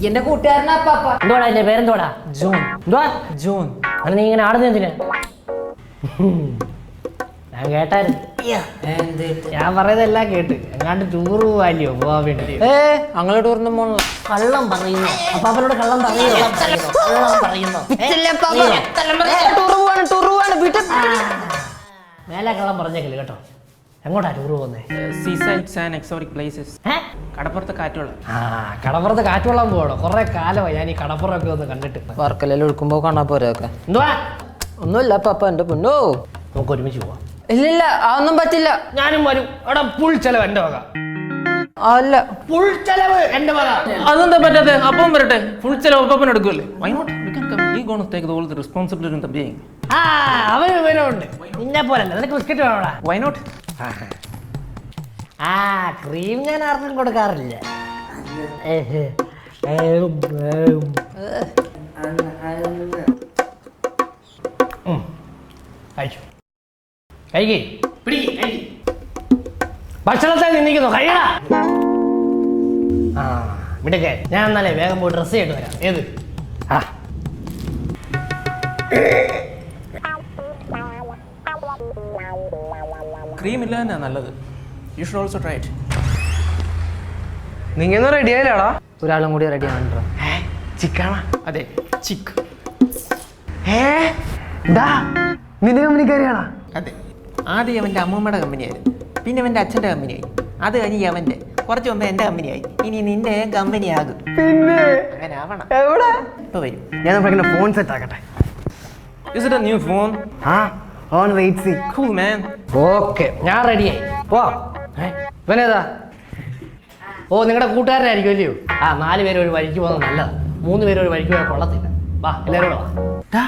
എന്റെ കൂട്ടുകാരനാ പാപ്പ. എന്തോടാ എന്റെ പേരെന്തോടാ? ജോൺ. എന്തുവാ ജോൺ. അത് നീ ഇങ്ങനെ ആടുന്ന എന്തിനാ? ഞാൻ കേട്ടായിരുന്നു. ഞാൻ പറയുന്നതെല്ലാം കേട്ട്. എങ്ങാണ്ട് ടൂർ പോവാല്ലോ പോവാൻ വേണ്ടി. അങ്ങനെ ടൂറിന് പോണ കള്ളം പറയുന്നു. അപ്പാപ്പനോട് കള്ളം പറയുന്നു. മേലെ കള്ളം പറഞ്ഞേക്കില്ല കേട്ടോ. എങ്ങോട്ടാ ടൂർ പോകുന്നേ? സീസൈഡ്സ് ആൻഡ് എക്സോട്ടിക് പ്ലേസസ്. കടപ്പുറത്ത് കാറ്റുള്ള. കടപ്പുറത്ത് കാറ്റുവെള്ളം പോകണോ? കുറെ കാലമായി ഞാൻ ഈ കടപ്പുറമൊക്കെ ഒന്ന് കണ്ടിട്ട്. വർക്കലെല്ലാം ഒഴുക്കുമ്പോ കാണാൻ പോരൊക്കെ. എന്തുവാ? ഒന്നുമില്ല പാപ്പ, എന്റെ പൊന്നോ. നമുക്ക് ഒരുമിച്ച് പോവാം. ഇല്ലില്ല, അതൊന്നും പറ്റില്ല. ഞാനും വരും. അവിടെ ഫുൾ ചെലവ് എന്റെ വക. അല്ല, ഫുൾ ചെലവ് എന്റെ വക. അതെന്താ പറ്റാതെ? അപ്പം വരട്ടെ. ഫുൾ ചെലവ് ഒപ്പം എടുക്കുമല്ലേ? Why not? We can come. We gonna take all the responsibility in the being. അവന് വിവരമുണ്ട്. നിന്നെ പോലല്ല. നിനക്ക് ബിസ്ക്കറ്റ് വേണോടാ? Why not? ക്രീം ഞാൻ ആർക്കും കൊടുക്കാറില്ല. കഴിച്ചു. കഴിക്കേ. ഭക്ഷണത്തെ നിന്നിക്കുന്നു. കഴിയടാ. വിടക്കെ. ഞാൻ എന്നാലേ വേഗം പോയി ഡ്രസ്സ് ചെയ്തിട്ട് വരാം. ഏത്? ക്രീം ഇല്ല തന്നെ നല്ലത്. You should also try it. നിങ്ങൾ റെഡി ആയില്ലാടാ? ഒരാളും കൂടി റെഡി ആണോ? ചിക്കാണോ? അതെ, ചിക്ക്. നിന്റെ കമ്പനിക്കാരിയാണോ? അതെ. ആദ്യം അവൻ്റെ അമ്മൂമ്മയുടെ കമ്പനിയായിരുന്നു, പിന്നെ അവൻ്റെ അച്ഛൻ്റെ കമ്പനിയായി, അത് കഴിഞ്ഞ് അവൻ്റെ കുറച്ച് മുമ്പ് എൻ്റെ കമ്പനിയായി, ഇനി നിന്റെ കമ്പനി ആകും. പിന്നെ അങ്ങനെ ആവണം. എവിടെ? ഇപ്പൊ വരും. ഞാൻ നമുക്ക് ഫോൺ സെറ്റ് ആക്കട്ടെ. Is it a new phone? On wait see. Cool man. Okay, ഞാൻ റെഡിയായി. പോ. ഇവനേതാ? നിങ്ങളുടെ കൂട്ടുകാരനായിരിക്കും അല്ലയോ? 4 പേര് ഒരു വഴിക്ക് പോകുന്നത് നല്ലതാ. 3 പേര് ഒരു വഴിക്ക് പോയാൽ കൊള്ളത്തില്ല. വാ, എല്ലാവരും വാ.